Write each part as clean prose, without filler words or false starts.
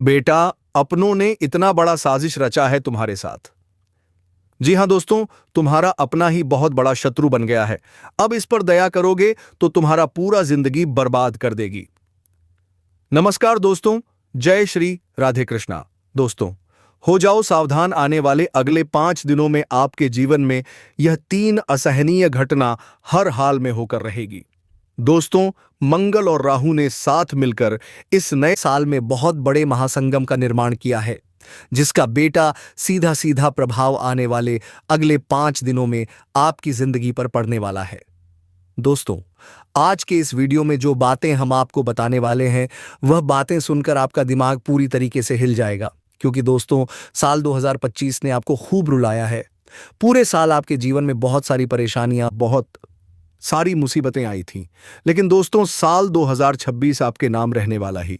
बेटा, अपनों ने इतना बड़ा साजिश रचा है तुम्हारे साथ। जी हां दोस्तों, तुम्हारा अपना ही बहुत बड़ा शत्रु बन गया है। अब इस पर दया करोगे तो तुम्हारा पूरा जिंदगी बर्बाद कर देगी। नमस्कार दोस्तों, जय श्री राधे कृष्णा। दोस्तों, हो जाओ सावधान, आने वाले अगले 5 दिनों में आपके जीवन में यह 3 असहनीय घटना हर हाल में होकर रहेगी। दोस्तों, मंगल और राहु ने साथ मिलकर इस नए साल में बहुत बड़े महासंगम का निर्माण किया है, जिसका बेटा सीधा सीधा प्रभाव आने वाले अगले 5 दिनों में आपकी जिंदगी पर पड़ने वाला है। दोस्तों, आज के इस वीडियो में जो बातें हम आपको बताने वाले हैं, वह बातें सुनकर आपका दिमाग पूरी तरीके से हिल जाएगा, क्योंकि दोस्तों, साल 2025 ने आपको खूब रुलाया है। पूरे साल आपके जीवन में बहुत सारी परेशानियां, बहुत सारी मुसीबतें आई थीं, लेकिन दोस्तों, साल 2026 आपके नाम रहने वाला ही।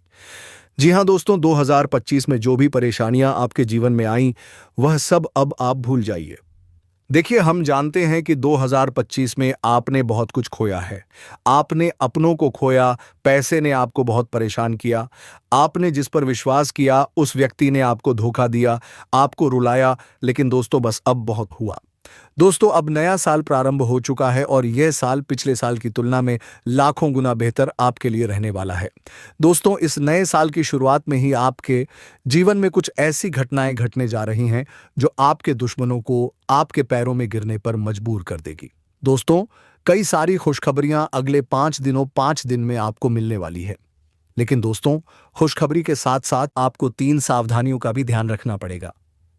जी हां दोस्तों, 2025 में जो भी परेशानियां आपके जीवन में आईं, वह सब अब आप भूल जाइए। देखिए, हम जानते हैं कि 2025 में आपने बहुत कुछ खोया है। आपने अपनों को खोया, पैसे ने आपको बहुत परेशान किया, आपने जिस पर विश्वास किया उस व्यक्ति ने आपको धोखा दिया, आपको रुलाया। लेकिन दोस्तों, बस अब बहुत हुआ। दोस्तों, अब नया साल प्रारंभ हो चुका है और यह साल पिछले साल की तुलना में लाखों गुना बेहतर आपके लिए रहने वाला है। दोस्तों, इस नए साल की शुरुआत में ही आपके जीवन में कुछ ऐसी घटनाएं घटने जा रही हैं जो आपके दुश्मनों को आपके पैरों में गिरने पर मजबूर कर देगी। दोस्तों, कई सारी खुशखबरियां अगले 5 दिन में आपको मिलने वाली है। लेकिन दोस्तों, खुशखबरी के साथ साथ आपको 3 सावधानियों का भी ध्यान रखना पड़ेगा,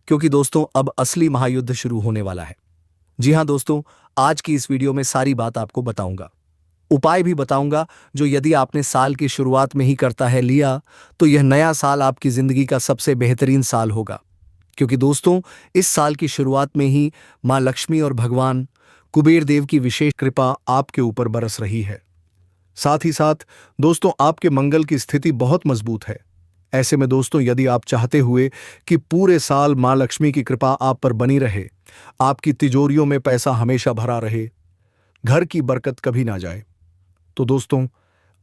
क्योंकि दोस्तों, अब असली महायुद्ध शुरू होने वाला है। जी हां दोस्तों, आज की इस वीडियो में सारी बात आपको बताऊंगा, उपाय भी बताऊंगा, जो यदि आपने साल की शुरुआत में ही करता है लिया, तो यह नया साल आपकी जिंदगी का सबसे बेहतरीन साल होगा। क्योंकि दोस्तों, इस साल की शुरुआत में ही मां लक्ष्मी और भगवान कुबेर देव की विशेष कृपा आपके ऊपर बरस रही है। साथ ही साथ दोस्तों, आपके मंगल की स्थिति बहुत मजबूत है। ऐसे में दोस्तों, यदि आप चाहते हुए कि पूरे साल मां लक्ष्मी की कृपा आप पर बनी रहे, आपकी तिजोरियों में पैसा हमेशा भरा रहे, घर की बरकत कभी ना जाए, तो दोस्तों,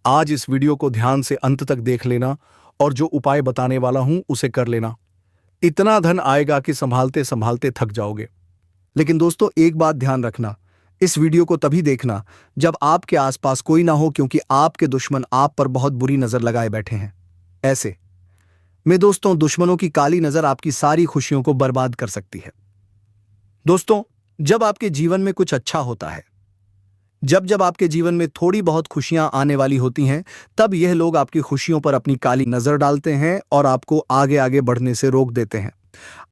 आज इस वीडियो को ध्यान से अंत तक देख लेना और जो उपाय बताने वाला हूं उसे कर लेना। इतना धन आएगा कि संभालते संभालते थक जाओगे। लेकिन दोस्तों, एक बात ध्यान रखना, इस वीडियो को तभी देखना जब आपके आसपास कोई ना हो, क्योंकि आपके दुश्मन आप पर बहुत बुरी नजर लगाए बैठे हैं। ऐसे में दोस्तों, दुश्मनों की काली नजर आपकी सारी खुशियों को बर्बाद कर सकती है। दोस्तों, जब आपके जीवन में कुछ अच्छा होता है, जब जब आपके जीवन में थोड़ी बहुत खुशियां आने वाली होती हैं, तब यह लोग आपकी खुशियों पर अपनी काली नजर डालते हैं और आपको आगे आगे बढ़ने से रोक देते हैं,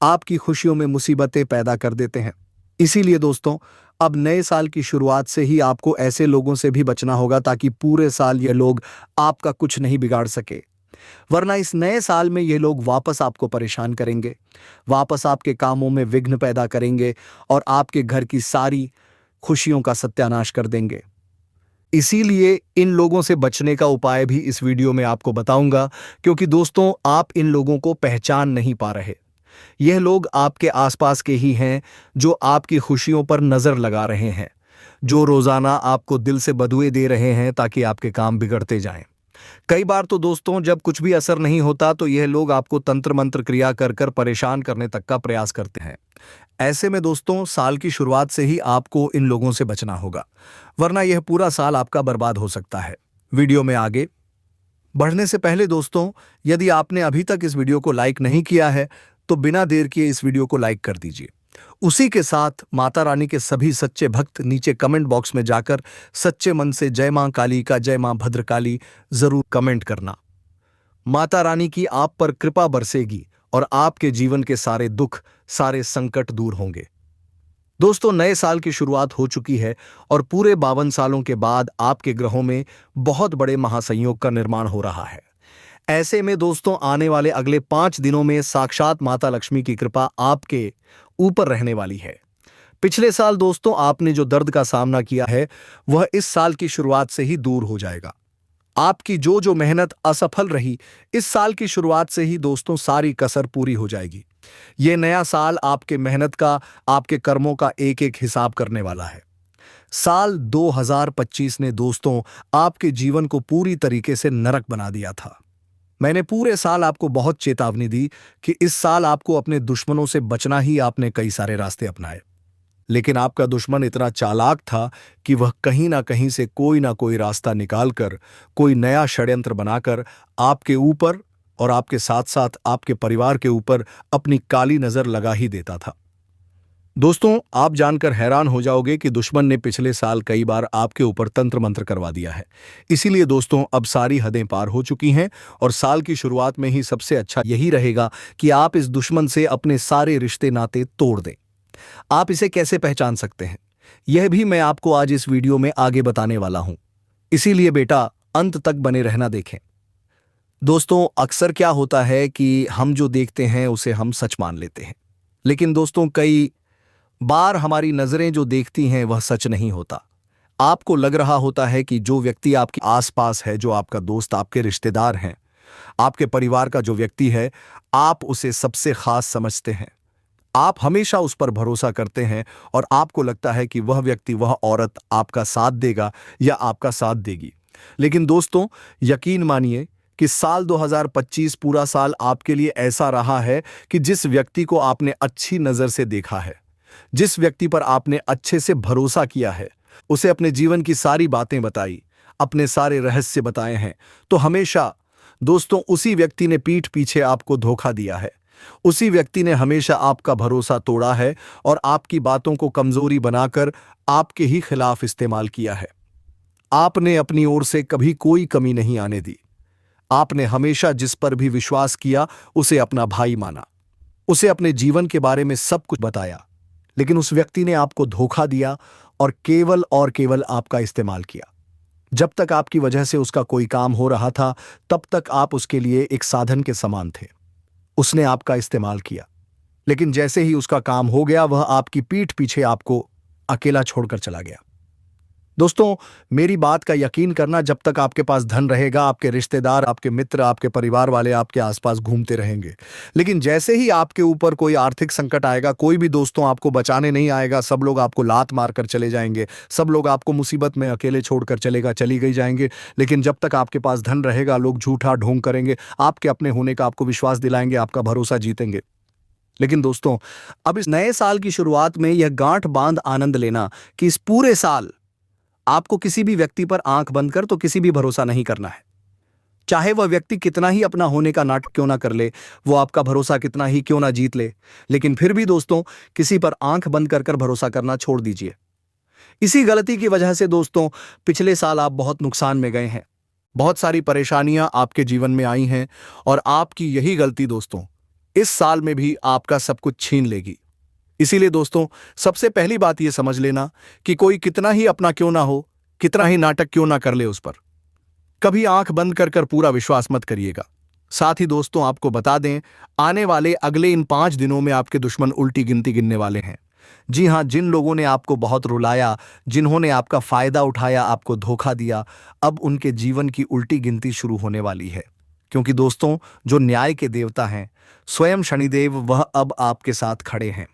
आपकी खुशियों में मुसीबतें पैदा कर देते हैं। इसीलिए दोस्तों, अब नए साल की शुरुआत से ही आपको ऐसे लोगों से भी बचना होगा, ताकि पूरे साल ये लोग आपका कुछ नहीं बिगाड़ सके। वरना इस नए साल में ये लोग वापस आपको परेशान करेंगे, वापस आपके कामों में विघ्न पैदा करेंगे और आपके घर की सारी खुशियों का सत्यानाश कर देंगे। इसीलिए इन लोगों से बचने का उपाय भी इस वीडियो में आपको बताऊंगा, क्योंकि दोस्तों, आप इन लोगों को पहचान नहीं पा रहे। यह लोग आपके आसपास के ही हैं, जो आपकी खुशियों पर नजर लगा रहे हैं, जो रोजाना आपको दिल से बदुए दे रहे हैं ताकि आपके काम बिगड़ते जाएं। कई बार तो दोस्तों, जब कुछ भी असर नहीं होता तो यह लोग आपको तंत्र मंत्र क्रिया कर कर परेशान करने तक का प्रयास करते हैं। ऐसे में दोस्तों, साल की शुरुआत से ही आपको इन लोगों से बचना होगा, वरना यह पूरा साल आपका बर्बाद हो सकता है। वीडियो में आगे बढ़ने से पहले दोस्तों, यदि आपने अभी तक इस वीडियो को लाइक नहीं किया है, तो बिना देर किए इस वीडियो को लाइक कर दीजिए। उसी के साथ माता रानी के सभी सच्चे भक्त नीचे कमेंट बॉक्स में जाकर सच्चे मन से जय मां काली का, जय मां भद्रकाली जरूर कमेंट करना। माता रानी की आप पर कृपा बरसेगी और आपके जीवन के सारे दुख, सारे संकट दूर होंगे। दोस्तों, नए साल की शुरुआत हो चुकी है और पूरे 52 सालों के बाद आपके ग्रहों में बहुत बड़े महासंयोग का निर्माण हो रहा है। ऐसे में दोस्तों, आने वाले अगले 5 दिनों में साक्षात माता लक्ष्मी की कृपा आपके ऊपर रहने वाली है। पिछले साल दोस्तों, आपने जो दर्द का सामना किया है, वह इस साल की शुरुआत से ही दूर हो जाएगा। आपकी जो जो मेहनत असफल रही, इस साल की शुरुआत से ही दोस्तों सारी कसर पूरी हो जाएगी। यह नया साल आपके मेहनत का, आपके कर्मों का एक एक हिसाब करने वाला है। साल 2025 ने दोस्तों आपके जीवन को पूरी तरीके से नरक बना दिया था। मैंने पूरे साल आपको बहुत चेतावनी दी कि इस साल आपको अपने दुश्मनों से बचना ही आपने कई सारे रास्ते अपनाए। लेकिन आपका दुश्मन इतना चालाक था कि वह कहीं ना कहीं से कोई ना कोई रास्ता निकालकर, कोई नया षड्यंत्र बनाकर आपके ऊपर और आपके साथ साथ आपके परिवार के ऊपर अपनी काली नजर लगा ही देता था। दोस्तों, आप जानकर हैरान हो जाओगे कि दुश्मन ने पिछले साल कई बार आपके ऊपर तंत्र मंत्र करवा दिया है। इसीलिए दोस्तों, अब सारी हदें पार हो चुकी हैं और साल की शुरुआत में ही सबसे अच्छा यही रहेगा कि आप इस दुश्मन से अपने सारे रिश्ते नाते तोड़ दें। आप इसे कैसे पहचान सकते हैं, यह भी मैं आपको आज इस वीडियो में आगे बताने वाला हूं। इसीलिए बेटा, अंत तक बने रहना देखें। दोस्तों, अक्सर क्या होता है कि हम जो देखते हैं उसे हम सच मान लेते हैं, लेकिन दोस्तों कई बार हमारी नजरें जो देखती हैं वह सच नहीं होता। आपको लग रहा होता है कि जो व्यक्ति आपके आसपास है, जो आपका दोस्त, आपके रिश्तेदार हैं, आपके परिवार का जो व्यक्ति है, आप उसे सबसे खास समझते हैं। आप हमेशा उस पर भरोसा करते हैं और आपको लगता है कि वह व्यक्ति, वह औरत आपका साथ देगा या आपका साथ देगी। लेकिन दोस्तों, यकीन मानिए कि साल 2025 पूरा साल आपके लिए ऐसा रहा है कि जिस व्यक्ति को आपने अच्छी नजर से देखा है, जिस व्यक्ति पर आपने अच्छे से भरोसा किया है, उसे अपने जीवन की सारी बातें बताई, अपने सारे रहस्य बताए हैं, तो हमेशा दोस्तों उसी व्यक्ति ने पीठ पीछे आपको धोखा दिया है। उसी व्यक्ति ने हमेशा आपका भरोसा तोड़ा है और आपकी बातों को कमजोरी बनाकर आपके ही खिलाफ इस्तेमाल किया है। आपने अपनी ओर से कभी कोई कमी नहीं आने दी। आपने हमेशा जिस पर भी विश्वास किया उसे अपना भाई माना, उसे अपने जीवन के बारे में सब कुछ बताया, लेकिन उस व्यक्ति ने आपको धोखा दिया और केवल आपका इस्तेमाल किया। जब तक आपकी वजह से उसका कोई काम हो रहा था, तब तक आप उसके लिए एक साधन के समान थे। उसने आपका इस्तेमाल किया, लेकिन जैसे ही उसका काम हो गया, वह आपकी पीठ पीछे आपको अकेला छोड़कर चला गया। दोस्तों, मेरी बात का यकीन करना, जब तक आपके पास धन रहेगा, आपके रिश्तेदार, आपके मित्र, आपके परिवार वाले आपके आसपास घूमते रहेंगे। लेकिन जैसे ही आपके ऊपर कोई आर्थिक संकट आएगा, कोई भी दोस्तों आपको बचाने नहीं आएगा, सब लोग आपको लात मारकर चले जाएंगे, सब लोग आपको मुसीबत में अकेले छोड़कर चली गई जाएंगे। लेकिन जब तक आपके पास धन रहेगा, लोग झूठा ढोंग करेंगे, आपके अपने होने का आपको विश्वास दिलाएंगे, आपका भरोसा जीतेंगे। लेकिन दोस्तों, अब इस नए साल की शुरुआत में यह गांठ बांध आनंद लेना कि इस पूरे साल आपको किसी भी व्यक्ति पर आंख बंद कर तो किसी भी भरोसा नहीं करना है। चाहे वह व्यक्ति कितना ही अपना होने का नाटक क्यों ना कर ले, वो आपका भरोसा कितना ही क्यों ना जीत ले, लेकिन फिर भी दोस्तों किसी पर आंख बंद कर भरोसा करना छोड़ दीजिए। इसी गलती की वजह से दोस्तों पिछले साल आप बहुत नुकसान में गए हैं। बहुत सारी परेशानियां आपके जीवन में आई हैं और आपकी यही गलती दोस्तों इस साल में भी आपका सब कुछ छीन लेगी। इसीलिए दोस्तों, सबसे पहली बात यह समझ लेना कि कोई कितना ही अपना क्यों ना हो, कितना ही नाटक क्यों ना कर ले, उस पर कभी आंख बंद कर पूरा विश्वास मत करिएगा। साथ ही दोस्तों, आपको बता दें, आने वाले अगले इन 5 दिनों में आपके दुश्मन उल्टी गिनती गिनने वाले हैं। जी हां, जिन लोगों ने आपको बहुत रुलाया, जिन्होंने आपका फायदा उठाया, आपको धोखा दिया, अब उनके जीवन की उल्टी गिनती शुरू होने वाली है। क्योंकि दोस्तों, जो न्याय के देवता हैं, स्वयं शनिदेव, वह अब आपके साथ खड़े हैं।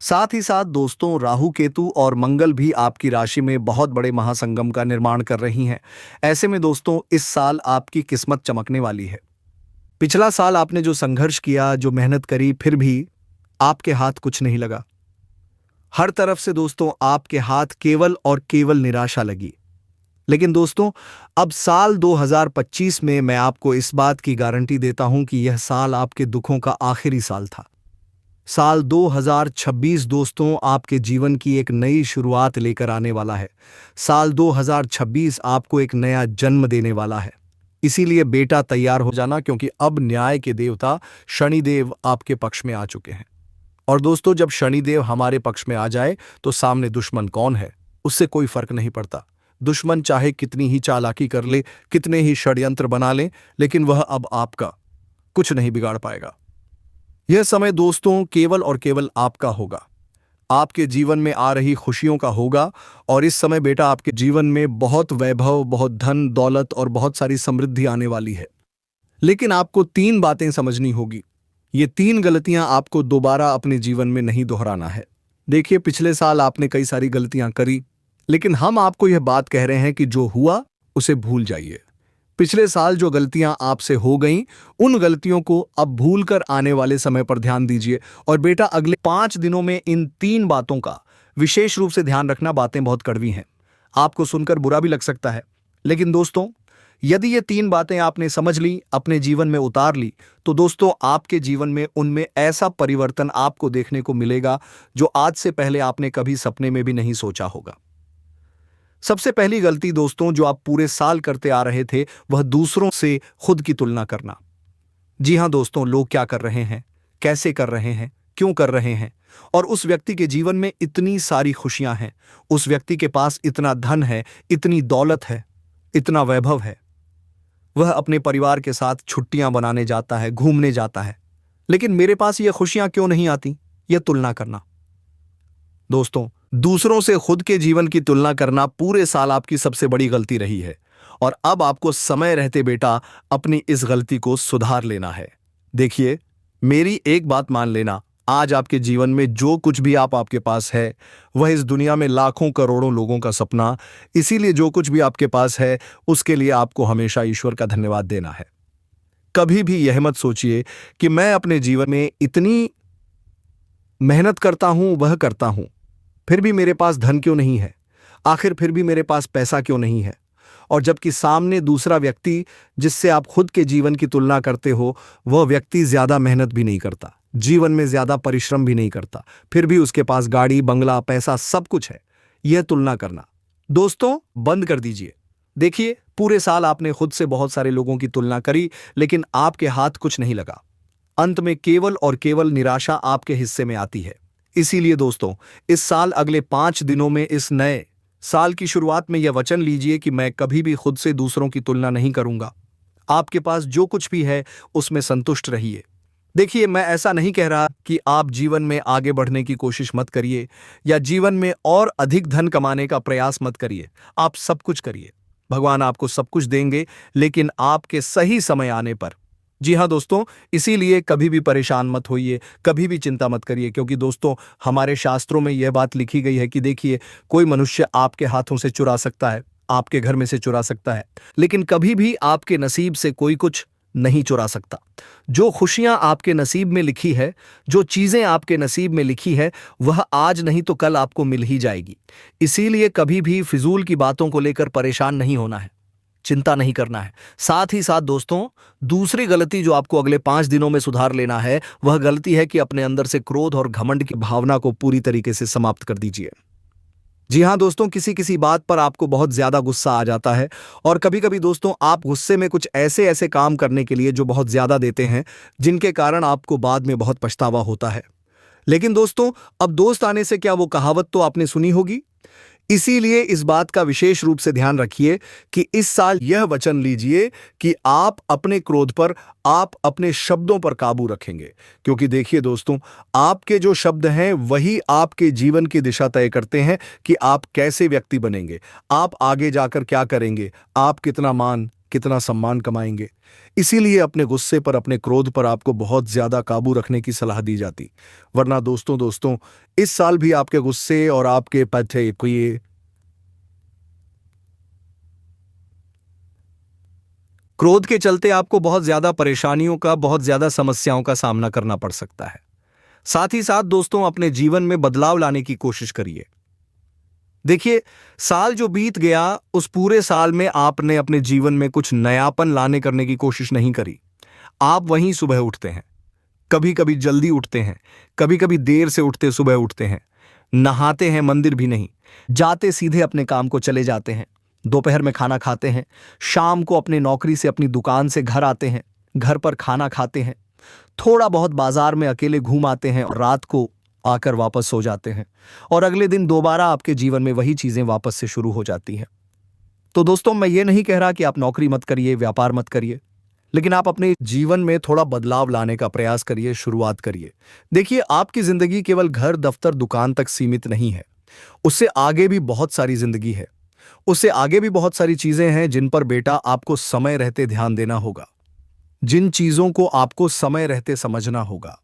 साथ ही साथ दोस्तों, राहु, केतु और मंगल भी आपकी राशि में बहुत बड़े महासंगम का निर्माण कर रही हैं। ऐसे में दोस्तों इस साल आपकी किस्मत चमकने वाली है। पिछला साल आपने जो संघर्ष किया, जो मेहनत करी, फिर भी आपके हाथ कुछ नहीं लगा। हर तरफ से दोस्तों आपके हाथ केवल और केवल निराशा लगी। लेकिन दोस्तों, अब साल 2025 में मैं आपको इस बात की गारंटी देता हूं कि यह साल आपके दुखों का आखिरी साल था। साल 2026 दोस्तों आपके जीवन की एक नई शुरुआत लेकर आने वाला है। साल 2026 आपको एक नया जन्म देने वाला है। इसीलिए बेटा तैयार हो जाना, क्योंकि अब न्याय के देवता शनिदेव आपके पक्ष में आ चुके हैं। और दोस्तों, जब शनिदेव हमारे पक्ष में आ जाए तो सामने दुश्मन कौन है उससे कोई फर्क नहीं पड़ता। दुश्मन चाहे कितनी ही चालाकी कर ले, कितने ही षड्यंत्र बना ले, लेकिन वह अब आपका कुछ नहीं बिगाड़ पाएगा। यह समय दोस्तों केवल और केवल आपका होगा, आपके जीवन में आ रही खुशियों का होगा। और इस समय बेटा आपके जीवन में बहुत वैभव, बहुत धन दौलत और बहुत सारी समृद्धि आने वाली है। लेकिन आपको 3 बातें समझनी होगी। ये 3 गलतियां आपको दोबारा अपने जीवन में नहीं दोहराना है। देखिए, पिछले साल आपने कई सारी गलतियां करी, लेकिन हम आपको यह बात कह रहे हैं कि जो हुआ उसे भूल जाइए। पिछले साल जो गलतियां आपसे हो गईं, उन गलतियों को अब भूलकर आने वाले समय पर ध्यान दीजिए। और बेटा, अगले 5 दिनों में इन 3 बातों का विशेष रूप से ध्यान रखना। बातें बहुत कड़वी हैं, आपको सुनकर बुरा भी लग सकता है, लेकिन दोस्तों, यदि ये 3 बातें आपने समझ ली, अपने जीवन में उतार ली, तो दोस्तों आपके जीवन में उनमें ऐसा परिवर्तन आपको देखने को मिलेगा जो आज से पहले आपने कभी सपने में भी नहीं सोचा होगा। सबसे पहली गलती दोस्तों जो आप पूरे साल करते आ रहे थे, वह दूसरों से खुद की तुलना करना। जी हां दोस्तों, लोग क्या कर रहे हैं, कैसे कर रहे हैं, क्यों कर रहे हैं, और उस व्यक्ति के जीवन में इतनी सारी खुशियां हैं, उस व्यक्ति के पास इतना धन है, इतनी दौलत है, इतना वैभव है, वह अपने परिवार के साथ छुट्टियां बनाने जाता है, घूमने जाता है, लेकिन मेरे पास ये खुशियां क्यों नहीं आती? यह तुलना करना। दोस्तों, दूसरों से खुद के जीवन की तुलना करना पूरे साल आपकी सबसे बड़ी गलती रही है, और अब आपको समय रहते बेटा अपनी इस गलती को सुधार लेना है। देखिए, मेरी एक बात मान लेना, आज आपके जीवन में जो कुछ भी आपके पास है, वह इस दुनिया में लाखों करोड़ों लोगों का सपना। इसीलिए जो कुछ भी आपके पास है, उसके लिए आपको हमेशा ईश्वर का धन्यवाद देना है। कभी भी यह मत सोचिए कि मैं अपने जीवन में इतनी मेहनत करता हूं, वह करता हूं, फिर भी मेरे पास धन क्यों नहीं है, आखिर फिर भी मेरे पास पैसा क्यों नहीं है। और जबकि सामने दूसरा व्यक्ति जिससे आप खुद के जीवन की तुलना करते हो, वह व्यक्ति ज्यादा मेहनत भी नहीं करता, जीवन में ज्यादा परिश्रम भी नहीं करता, फिर भी उसके पास गाड़ी, बंगला, पैसा सब कुछ है। यह तुलना करना दोस्तों बंद कर दीजिए। देखिए, पूरे साल आपने खुद से बहुत सारे लोगों की तुलना करी, लेकिन आपके हाथ कुछ नहीं लगा। अंत में केवल और केवल निराशा आपके हिस्से में आती है। इसीलिए दोस्तों, इस साल अगले 5 दिनों में, इस नए साल की शुरुआत में यह वचन लीजिए कि मैं कभी भी खुद से दूसरों की तुलना नहीं करूंगा। आपके पास जो कुछ भी है उसमें संतुष्ट रहिए। देखिए, मैं ऐसा नहीं कह रहा कि आप जीवन में आगे बढ़ने की कोशिश मत करिए या जीवन में और अधिक धन कमाने का प्रयास मत करिए। आप सब कुछ करिए, भगवान आपको सब कुछ देंगे, लेकिन आपके सही समय आने पर। जी हाँ दोस्तों, इसीलिए कभी भी परेशान मत होइए, कभी भी चिंता मत करिए, क्योंकि दोस्तों हमारे शास्त्रों में यह बात लिखी गई है कि देखिए, कोई मनुष्य आपके हाथों से चुरा सकता है, आपके घर में से चुरा सकता है, लेकिन कभी भी आपके नसीब से कोई कुछ नहीं चुरा सकता। जो खुशियां आपके नसीब में लिखी है, जो चीजें आपके नसीब में लिखी है, वह आज नहीं तो कल आपको मिल ही जाएगी। इसीलिए कभी भी फिजूल की बातों को लेकर परेशान नहीं होना है, चिंता नहीं करना है। साथ ही साथ दोस्तों, दूसरी गलती जो आपको अगले 5 दिनों में सुधार लेना है, वह गलती है कि अपने अंदर से क्रोध और घमंड की भावना को पूरी तरीके से समाप्त कर दीजिए। जी हाँ दोस्तों, किसी किसी बात पर आपको बहुत ज्यादा गुस्सा आ जाता है, और कभी कभी दोस्तों आप गुस्से में कुछ ऐसे ऐसे काम करने के लिए जो बहुत ज्यादा देते हैं, जिनके कारण आपको बाद में बहुत पछतावा होता है। लेकिन दोस्तों, अब दोस्त आने से क्या, वो कहावत तो आपने सुनी होगी। इसीलिए इस बात का विशेष रूप से ध्यान रखिए कि इस साल यह वचन लीजिए कि आप अपने क्रोध पर, आप अपने शब्दों पर काबू रखेंगे। क्योंकि देखिए दोस्तों, आपके जो शब्द हैं वही आपके जीवन की दिशा तय करते हैं कि आप कैसे व्यक्ति बनेंगे, आप आगे जाकर क्या करेंगे, आप कितना मान, कितना सम्मान कमाएंगे। इसीलिए अपने गुस्से पर, अपने क्रोध पर आपको बहुत ज्यादा काबू रखने की सलाह दी जाती। वरना दोस्तों इस साल भी आपके गुस्से और आपके पथे कोई क्रोध के चलते आपको बहुत ज्यादा परेशानियों का, बहुत ज्यादा समस्याओं का सामना करना पड़ सकता है। साथ ही साथ दोस्तों, अपने जीवन में बदलाव लाने की कोशिश करिए। देखिए, साल जो बीत गया, उस पूरे साल में आपने अपने जीवन में कुछ नयापन लाने करने की कोशिश नहीं करी। आप वहीं सुबह उठते हैं, कभी कभी जल्दी उठते हैं, कभी कभी देर से उठते सुबह उठते हैं, नहाते हैं, मंदिर भी नहीं जाते, सीधे अपने काम को चले जाते हैं, दोपहर में खाना खाते हैं, शाम को अपने नौकरी से, अपनी दुकान से घर आते हैं, घर पर खाना खाते हैं, थोड़ा बहुत बाजार में अकेले घूम आते हैं और रात को आकर वापस सो जाते हैं, और अगले दिन दोबारा आपके जीवन में वही चीजें वापस से शुरू हो जाती हैं। तो दोस्तों, मैं ये नहीं कह रहा कि आप नौकरी मत करिए, व्यापार मत करिए, लेकिन आप अपने जीवन में थोड़ा बदलाव लाने का प्रयास करिए, शुरुआत करिए। देखिए, आपकी जिंदगी केवल घर, दफ्तर, दुकान तक सीमित नहीं है, उससे आगे भी बहुत सारी जिंदगी है, उससे आगे भी बहुत सारी चीजें हैं जिन पर बेटा आपको समय रहते ध्यान देना होगा, जिन चीजों को आपको समय रहते समझना होगा।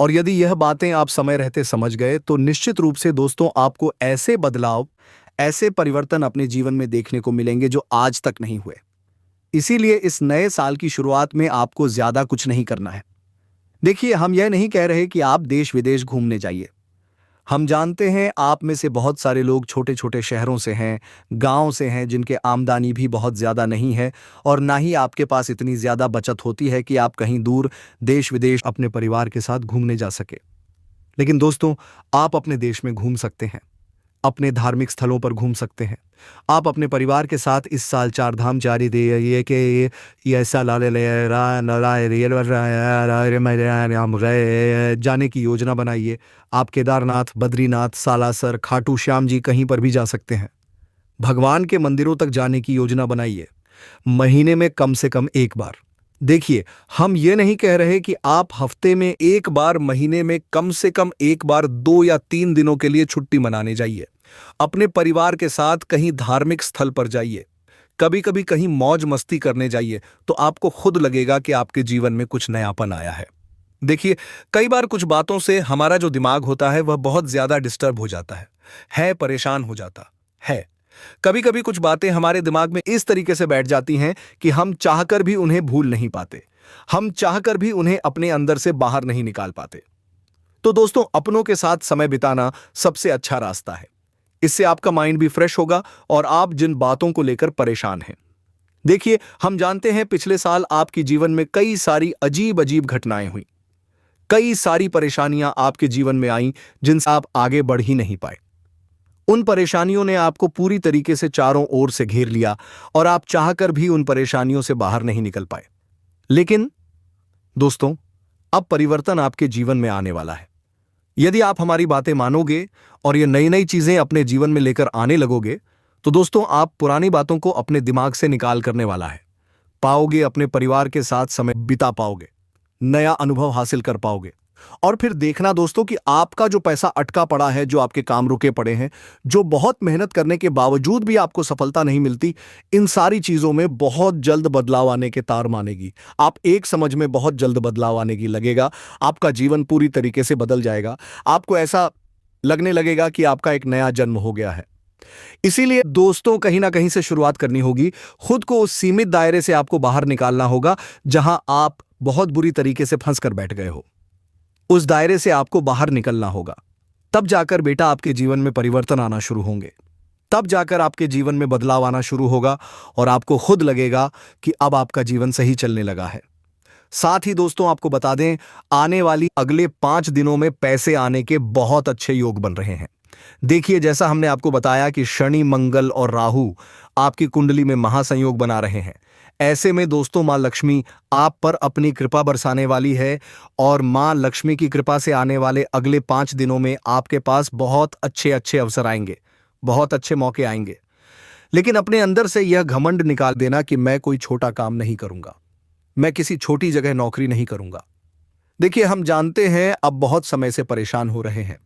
और यदि यह बातें आप समय रहते समझ गए, तो निश्चित रूप से दोस्तों आपको ऐसे बदलाव, ऐसे परिवर्तन अपने जीवन में देखने को मिलेंगे जो आज तक नहीं हुए। इसीलिए इस नए साल की शुरुआत में आपको ज्यादा कुछ नहीं करना है। देखिए, हम यह नहीं कह रहे कि आप देश विदेश घूमने जाइए। हम जानते हैं आप में से बहुत सारे लोग छोटे छोटे शहरों से हैं, गांव से हैं, जिनके आमदनी भी बहुत ज़्यादा नहीं है और ना ही आपके पास इतनी ज़्यादा बचत होती है कि आप कहीं दूर देश विदेश अपने परिवार के साथ घूमने जा सके। लेकिन दोस्तों, आप अपने देश में घूम सकते हैं, अपने धार्मिक स्थलों पर घूम सकते हैं। आप अपने परिवार के साथ इस साल चार धाम जारी दे ये कि ये ऐसा लाले ले रा ला रियल जाने की योजना बनाइए। आप केदारनाथ, बद्रीनाथ, सालासर, खाटू श्याम जी कहीं पर भी जा सकते हैं। भगवान के मंदिरों तक जाने की योजना बनाइए, महीने में कम से कम एक बार। देखिए, हम ये नहीं कह रहे कि आप हफ्ते में एक बार, महीने में कम से कम एक बार 2 या 3 दिनों के लिए छुट्टी मनाने जाइए। अपने परिवार के साथ कहीं धार्मिक स्थल पर जाइए, कभी कभी कहीं मौज मस्ती करने जाइए, तो आपको खुद लगेगा कि आपके जीवन में कुछ नयापन आया है। देखिए, कई बार कुछ बातों से हमारा जो दिमाग होता है वह बहुत ज्यादा डिस्टर्ब हो जाता है परेशान हो जाता है। कभी कभी कुछ बातें हमारे दिमाग में इस तरीके से बैठ जाती हैं कि हम चाहकर भी उन्हें भूल नहीं पाते, हम चाहकर भी उन्हें अपने अंदर से बाहर नहीं निकाल पाते। तो दोस्तों, अपनों के साथ समय बिताना सबसे अच्छा रास्ता है। इससे आपका माइंड भी फ्रेश होगा और आप जिन बातों को लेकर परेशान हैं। देखिए, हम जानते हैं पिछले साल आपके जीवन में कई सारी अजीब अजीब घटनाएं हुई, कई सारी परेशानियां आपके जीवन में आईं जिनसे आप आगे बढ़ ही नहीं पाए। उन परेशानियों ने आपको पूरी तरीके से चारों ओर से घेर लिया और आप चाहकर भी उन परेशानियों से बाहर नहीं निकल पाए। लेकिन दोस्तों, अब परिवर्तन आपके जीवन में आने वाला है। यदि आप हमारी बातें मानोगे और ये नई नई चीजें अपने जीवन में लेकर आने लगोगे, तो दोस्तों, आप पुरानी बातों को अपने दिमाग से निकाल करने वाला है पाओगे, अपने परिवार के साथ समय बिता पाओगे, नया अनुभव हासिल कर पाओगे। और फिर देखना दोस्तों कि आपका जो पैसा अटका पड़ा है, जो आपके काम रुके पड़े हैं, जो बहुत मेहनत करने के बावजूद भी आपको सफलता नहीं मिलती, इन सारी चीजों में बहुत जल्द बदलाव आने के तार मानेगी। आप एक समझ में बहुत जल्द बदलाव आने की लगेगा, आपका जीवन पूरी तरीके से बदल जाएगा। आपको ऐसा लगने लगेगा कि आपका एक नया जन्म हो गया है। इसीलिए दोस्तों, कहीं ना कहीं से शुरुआत करनी होगी। खुद को उस सीमित दायरे से आपको बाहर निकालना होगा जहां आप बहुत बुरी तरीके से फंस कर बैठ गए हो। उस दायरे से आपको बाहर निकलना होगा। तब जाकर बेटा आपके जीवन में परिवर्तन आना शुरू होंगे, तब जाकर आपके जीवन में बदलाव आना शुरू होगा और आपको खुद लगेगा कि अब आपका जीवन सही चलने लगा है। साथ ही दोस्तों, आपको बता दें, आने वाली अगले 5 दिनों में पैसे आने के बहुत अच्छे योग बन रहे हैं। देखिए, जैसा हमने आपको बताया कि शनि, मंगल और राहु आपकी कुंडली में महासंयोग बना रहे हैं। ऐसे में दोस्तों, मां लक्ष्मी आप पर अपनी कृपा बरसाने वाली है और मां लक्ष्मी की कृपा से आने वाले अगले 5 दिनों में आपके पास बहुत अच्छे अच्छे अवसर आएंगे, बहुत अच्छे मौके आएंगे। लेकिन अपने अंदर से यह घमंड निकाल देना कि मैं कोई छोटा काम नहीं करूंगा, मैं किसी छोटी जगह नौकरी नहीं करूंगा। देखिए, हम जानते हैं अब बहुत समय से परेशान हो रहे हैं,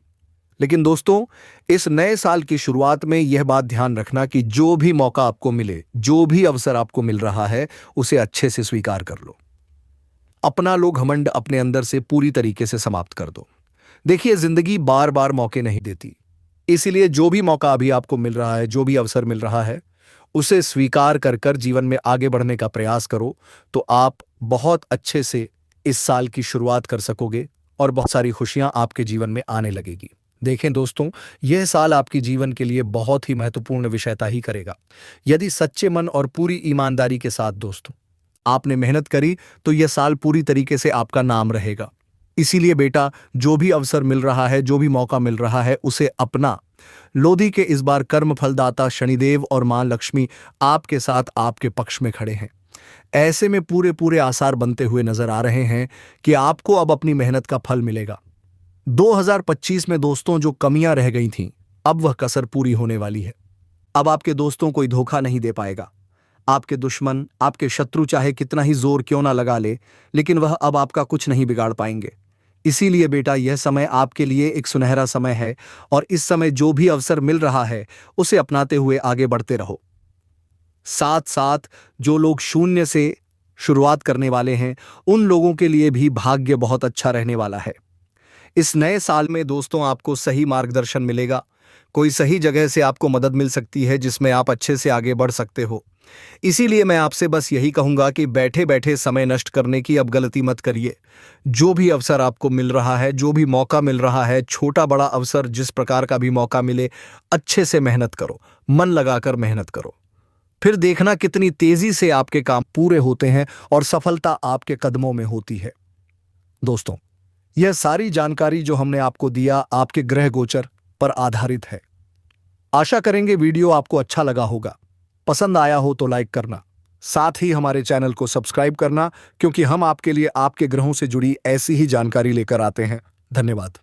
लेकिन दोस्तों, इस नए साल की शुरुआत में यह बात ध्यान रखना कि जो भी मौका आपको मिले, जो भी अवसर आपको मिल रहा है, उसे अच्छे से स्वीकार कर लो। अपना लो घमंड अपने अंदर से पूरी तरीके से समाप्त कर दो। देखिए, जिंदगी बार बार मौके नहीं देती, इसीलिए जो भी मौका अभी आपको मिल रहा है, जो भी अवसर मिल रहा है, उसे स्वीकार कर कर जीवन में आगे बढ़ने का प्रयास करो, तो आप बहुत अच्छे से इस साल की शुरुआत कर सकोगे और बहुत सारी खुशियां आपके जीवन में आने लगेगी। देखें दोस्तों, यह साल आपके जीवन के लिए बहुत ही महत्वपूर्ण विषयता ही करेगा। यदि सच्चे मन और पूरी ईमानदारी के साथ दोस्तों आपने मेहनत करी, तो यह साल पूरी तरीके से आपका नाम रहेगा। इसीलिए बेटा, जो भी अवसर मिल रहा है, जो भी मौका मिल रहा है, उसे अपना। लोधी के इस बार कर्म फलदाता शनिदेव और मां लक्ष्मी आपके साथ आपके पक्ष में खड़े हैं। ऐसे में पूरे पूरे आसार बनते हुए नजर आ रहे हैं कि आपको अब अपनी मेहनत का फल मिलेगा। 2025 में दोस्तों जो कमियां रह गई थीं, अब वह कसर पूरी होने वाली है। अब आपके दोस्तों कोई धोखा नहीं दे पाएगा। आपके दुश्मन, आपके शत्रु चाहे कितना ही जोर क्यों ना लगा ले, लेकिन वह अब आपका कुछ नहीं बिगाड़ पाएंगे। इसीलिए बेटा, यह समय आपके लिए एक सुनहरा समय है और इस समय जो भी अवसर मिल रहा है, उसे अपनाते हुए आगे बढ़ते रहो। साथ साथ जो लोग शून्य से शुरुआत करने वाले हैं, उन लोगों के लिए भी भाग्य बहुत अच्छा रहने वाला है। इस नए साल में दोस्तों आपको सही मार्गदर्शन मिलेगा, कोई सही जगह से आपको मदद मिल सकती है जिसमें आप अच्छे से आगे बढ़ सकते हो। इसीलिए मैं आपसे बस यही कहूंगा कि बैठे बैठे समय नष्ट करने की अब गलती मत करिए। जो भी अवसर आपको मिल रहा है, जो भी मौका मिल रहा है, छोटा बड़ा अवसर जिस प्रकार का भी मौका मिले, अच्छे से मेहनत करो, मन लगाकर मेहनत करो। फिर देखना कितनी तेजी से आपके काम पूरे होते हैं और सफलता आपके कदमों में होती है। दोस्तों, यह सारी जानकारी जो हमने आपको दिया आपके ग्रह गोचर पर आधारित है। आशा करेंगे वीडियो आपको अच्छा लगा होगा। पसंद आया हो तो लाइक करना, साथ ही हमारे चैनल को सब्सक्राइब करना, क्योंकि हम आपके लिए आपके ग्रहों से जुड़ी ऐसी ही जानकारी लेकर आते हैं। धन्यवाद।